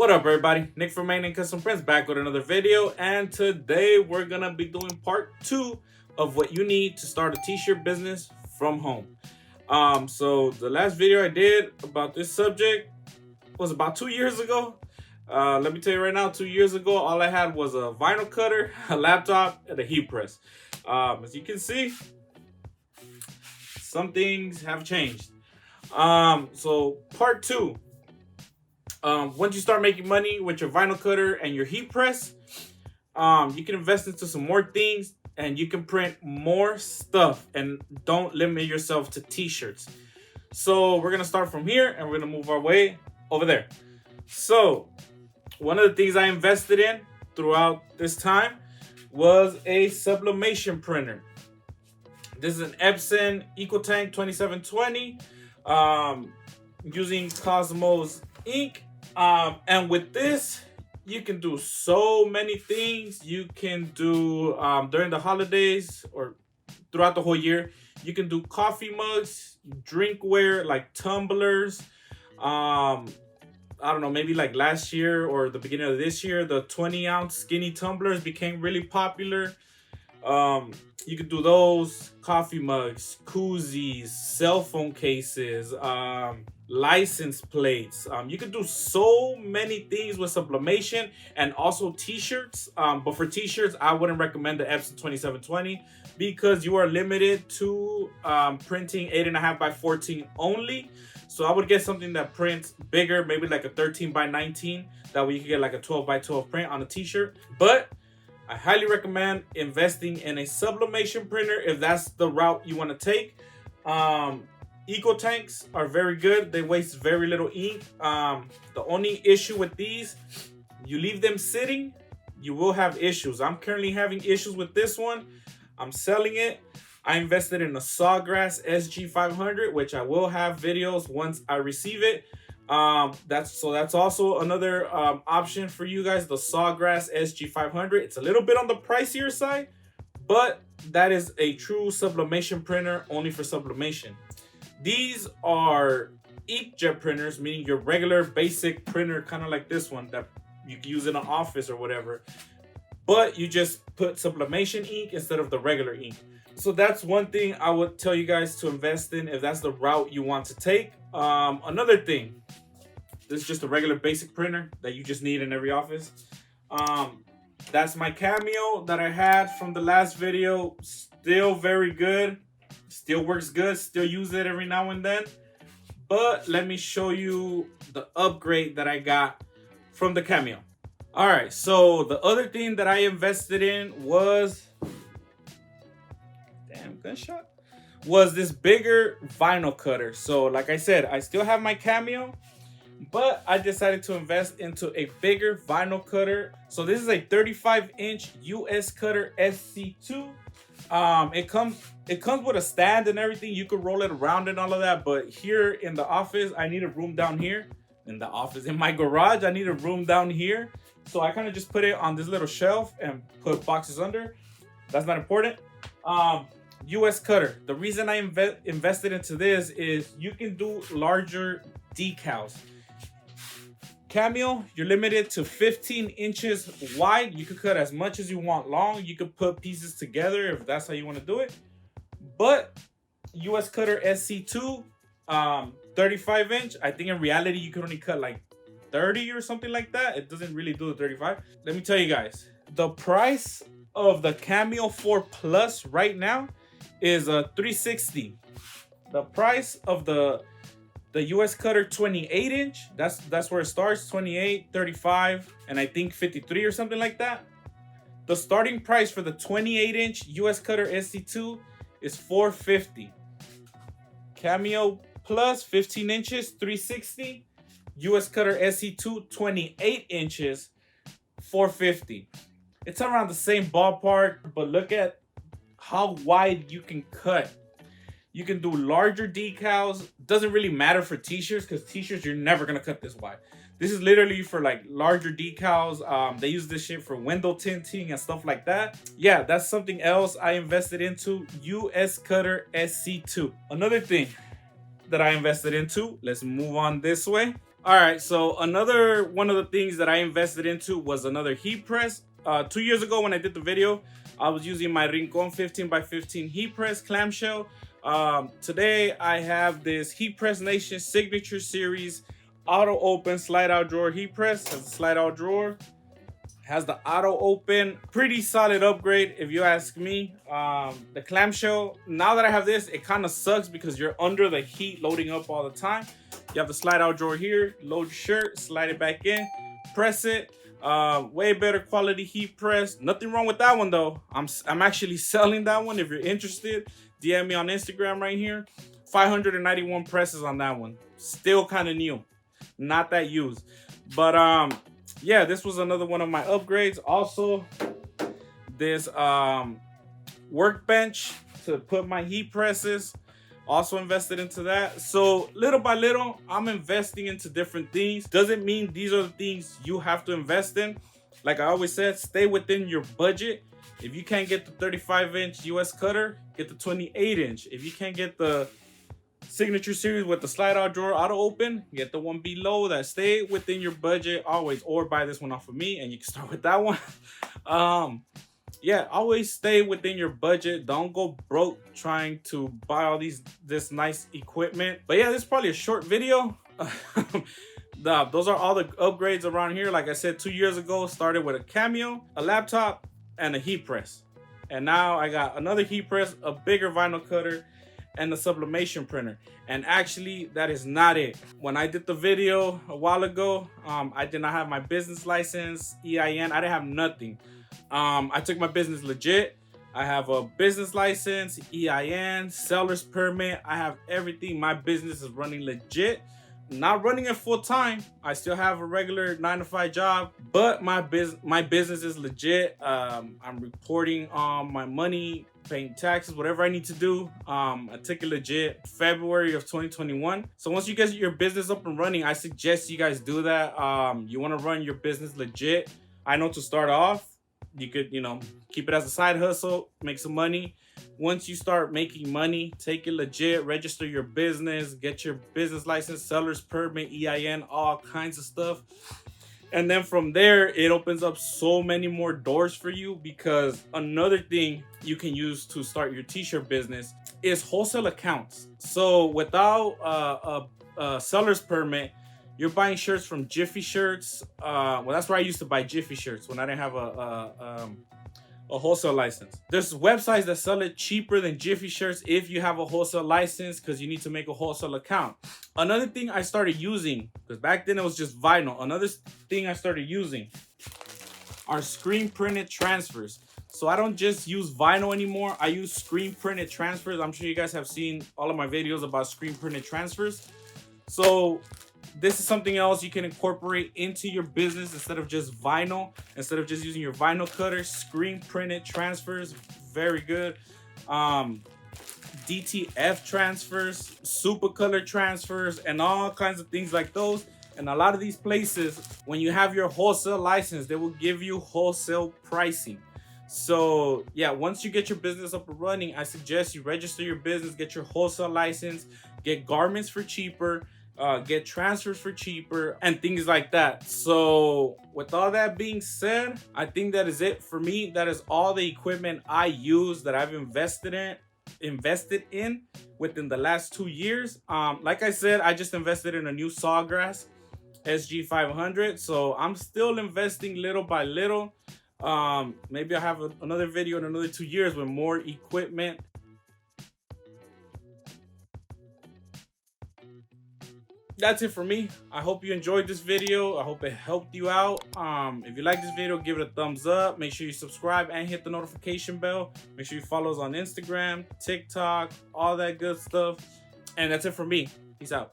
What up, everybody? Nick from Main and Custom Prints back with another video, and today we're gonna be doing part 2 of what you need to start a t-shirt business from home. So the last video I did about this subject was about 2 years ago. Let me tell you right now, 2 years ago, all I had was a vinyl cutter, a laptop, and a heat press. As you can see, some things have changed. So part 2. Once you start making money with your vinyl cutter and your heat press, you can invest into some more things and you can print more stuff, and don't limit yourself to t-shirts. So we're gonna start from here and we're gonna move our way over there. So one of the things I invested in throughout this time was a sublimation printer. This is an Epson EcoTank 2720 using Cosmos ink. And with this, you can do so many things. You can do during the holidays or throughout the whole year. You can do coffee mugs, drinkware like tumblers. I don't know, maybe like last year or the beginning of this year, the 20-ounce skinny tumblers became really popular. You could do those, coffee mugs, koozies, cell phone cases, license plates. You could do so many things with sublimation, and also t-shirts. But for t-shirts, I wouldn't recommend the Epson 2720 because you are limited to printing 8.5 by 14 only. So I would get something that prints bigger, maybe like a 13 by 19. That way you can get like a 12 by 12 print on a t-shirt. But I highly recommend investing in a sublimation printer if that's the route you want to take. Eco tanks are very good. They waste very little ink. The only issue with these, you leave them sitting, you will have issues. I'm currently having issues with this one. I'm selling it. I invested in a Sawgrass SG500, which I will have videos once I receive it. That's also another option for you guys, the Sawgrass SG500. It's a little bit on the pricier side, but that is a true sublimation printer only for sublimation. These are inkjet printers, meaning your regular basic printer, kind of like this one that you can use in an office or whatever, but you just put sublimation ink instead of the regular ink. So that's one thing I would tell you guys to invest in if that's the route you want to take. Another thing, this is just a regular basic printer that you just need in every office. That's my Cameo that I had from the last video. Still very good. Still works good. Still use it every now and then. But let me show you the upgrade that I got from the Cameo. All right, so the other thing that I invested in was, gunshot, was this bigger vinyl cutter. So like I said, I still have my Cameo, but I decided to invest into a bigger vinyl cutter. So this is a 35-inch US cutter SC2. It comes with a stand and everything. You could roll it around and all of that, but here in the office, I need a room down here. In my garage, I need a room down here. So I kind of just put it on this little shelf and put boxes under. That's not important. US cutter. The reason I invested into this is you can do larger decals. Cameo, you're limited to 15 inches wide. You could cut as much as you want long. You could put pieces together if that's how you want to do it. But US cutter SC2, 35-inch, I think in reality you could only cut like 30 or something like that. It doesn't really do the 35. Let me tell you guys, the price of the Cameo 4 Plus right now is $360. The price of the US cutter 28-inch, that's where it starts, 28, 35, and I think 53 or something like that. The starting price for the 28-inch US cutter SC2 is $450. Cameo Plus 15 inches, $360. US cutter SC2 28 inches, $450. It's around the same ballpark, but look at how wide you can cut. You can do larger decals. Doesn't really matter for t-shirts, because t-shirts you're never gonna cut this wide. This is literally for like larger decals. They use this shit for window tinting and stuff like that. Yeah, that's something else I invested into. US cutter SC2. Another thing that I invested into, let's move on this way, All right, so another one of the things that I invested into was another heat press. 2 years ago when I did the video, I was using my Rincon 15 by 15 heat press clamshell. Today I have this Heat Press Nation Signature Series auto open slide out drawer heat press. Has a slide out drawer, has the auto open. Pretty solid upgrade if you ask me. The clamshell, now that I have this, it kind of sucks because you're under the heat loading up all the time. You have the slide out drawer here, load your shirt, slide it back in, press it. Way better quality heat press. Nothing wrong with that one though. I'm actually selling that one. If you're interested, DM me on Instagram right here. 591 presses on that one. Still kind of new, not that used. But yeah, this was another one of my upgrades. Also, this workbench to put my heat presses. Also invested into that. So little by little, I'm investing into different things. Doesn't mean these are the things you have to invest in. Like I always said, stay within your budget. If you can't get the 35-inch US cutter, get the 28-inch. If you can't get the Signature Series with the slide out drawer auto open, get the one below that. Stay within your budget always, or buy this one off of me and you can start with that one. Yeah, always stay within your budget. Don't go broke trying to buy all this nice equipment. But yeah, this is probably a short video. Those are all the upgrades around here. Like I said, 2 years ago, started with a Cameo, a laptop, and a heat press. And now I got another heat press, a bigger vinyl cutter, and the sublimation printer. And actually, that is not it. When I did the video a while ago, I did not have my business license, EIN. I didn't have nothing. I took my business legit. I have a business license, EIN, seller's permit. I have everything. My business is running legit. Not running it full time. I still have a regular 9-to-5 job, but my business is legit. I'm reporting on my money, paying taxes, whatever I need to do. I took it legit February of 2021. So once you get your business up and running, I suggest you guys do that. You want to run your business legit. I know to start off, you could, keep it as a side hustle, make some money. Once you start making money, take it legit, register your business, get your business license, seller's permit, EIN, all kinds of stuff. And then from there, it opens up so many more doors for you, because another thing you can use to start your t-shirt business is wholesale accounts. So without a seller's permit, you're buying shirts from Jiffy Shirts. Well, that's where I used to buy Jiffy Shirts when I didn't have a wholesale license. There's websites that sell it cheaper than Jiffy Shirts if you have a wholesale license, because you need to make a wholesale account. Another thing I started using, because back then it was just vinyl. Another thing I started using are screen printed transfers. So I don't just use vinyl anymore. I use screen printed transfers. I'm sure you guys have seen all of my videos about screen printed transfers. So this is something else you can incorporate into your business instead of just vinyl. Instead of just using your vinyl cutter, screen printed transfers, very good. DTF transfers, super color transfers, and all kinds of things like those. And a lot of these places, when you have your wholesale license, they will give you wholesale pricing. So yeah, once you get your business up and running, I suggest you register your business, get your wholesale license, get garments for cheaper, get transfers for cheaper, and things like that. So with all that being said, I think that is it for me. That is all the equipment I use that I've invested in within the last 2 years. Like I said, I just invested in a new Sawgrass SG500, so I'm still investing little by little. Maybe I'll have another video in another 2 years with more equipment. That's it for me. I hope you enjoyed this video. I hope it helped you out. If you like this video, give it a thumbs up. Make sure you subscribe and hit the notification bell. Make sure you follow us on Instagram, TikTok, all that good stuff. And that's it for me. Peace out.